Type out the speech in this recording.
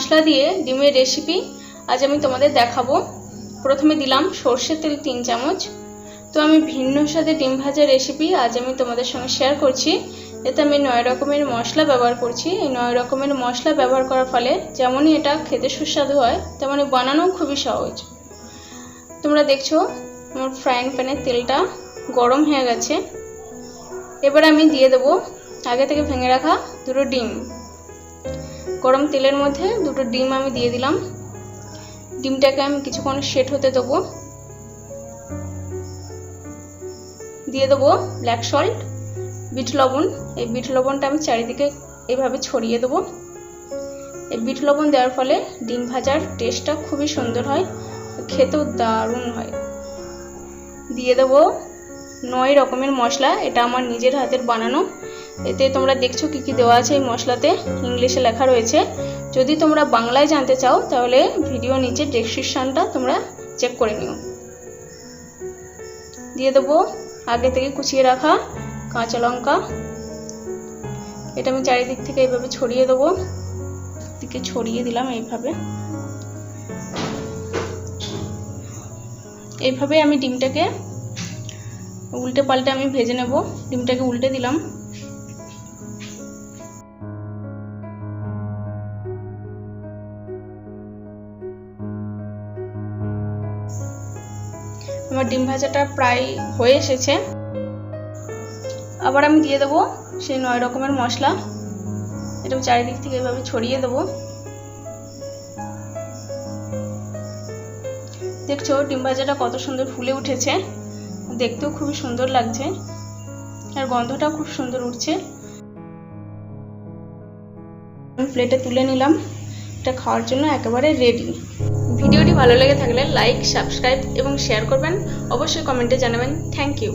মশলা দিয়ে ডিমের রেসিপি আজ আমি তোমাদের দেখাবো। প্রথমে দিলাম সরষের তেল 3 চামচ। তো আমি ভিন্ন স্বাদে ডিম ভাজা রেসিপি আজ আমি তোমাদের সঙ্গে শেয়ার করছি। এতে আমি 9 রকমের মশলা ব্যবহার করছি। এই 9 রকমের মশলা ব্যবহার করার ফলে যেমনই এটা খেতে সুস্বাদু হয়, তেমনি বানানো খুবই সহজ। তোমরা দেখছো আমার ফ্রাইং প্যানের তেলটা গরম হয়ে গেছে। এবার আমি দিয়ে দেবো আগে থেকে ভেঙে রাখা দুটো ডিম। গরম তেলের মধ্যে দুটো ডিম আমি দিয়ে দিলাম। ডিমটাকে আমি কিছুক্ষণ সেট হতে দেবো। দিয়ে দেবো ব্ল্যাক সল্ট, বিট লবণ। এই বিট লবণটা আমি চারিদিকে এইভাবে ছড়িয়ে দেবো। এই বিট লবণ দেওয়ার ফলে ডিম ভাজার টেস্টটা খুবই সুন্দর হয়, খেতেও দারুণ হয়। দিয়ে দেবো 9 রকমের মশলা, এটা আমার নিজের হাতের বানানো। এতে তোমরা দেখছো কি কি দেওয়া আছে এই মশলাতে, ইংলিশে লেখা রয়েছে। যদি তোমরা বাংলায় জানতে চাও তাহলে ভিডিও নিচে ডেসক্রিপশনটা তোমরা চেক করে নিও। দিয়ে দেবো আগে থেকে কুচিয়ে রাখা কাঁচা লঙ্কা। এটা আমি চারিদিক থেকে এইভাবে ছড়িয়ে দেবো। দিকে ছড়িয়ে দিলাম এইভাবে আমি ডিমটাকে উল্টে পাল্টে আমি ভেজে নেব। ডিমটাকে উল্টে দিলাম। আমার ডিম ভাজাটা প্রায় হয়ে এসেছে। আবার আমি দিয়ে দেবো সেই 9 রকমের মশলা। এটা চারিদিক থেকে এভাবে ছড়িয়ে দেবো। দেখছো ডিম ভাজাটা কত সুন্দর ফুলে উঠেছে, দেখতেও খুবই সুন্দর লাগছে আর গন্ধটাও খুব সুন্দর উঠছে। আমি প্লেটে তুলে নিলাম। এটা খাওয়ার জন্য একেবারে রেডি। ভিডিওটি ভালো লেগে থাকলে লাইক, সাবস্ক্রাইব এবং শেয়ার করবেন। অবশ্যই কমেন্টে জানাবেন। Thank you.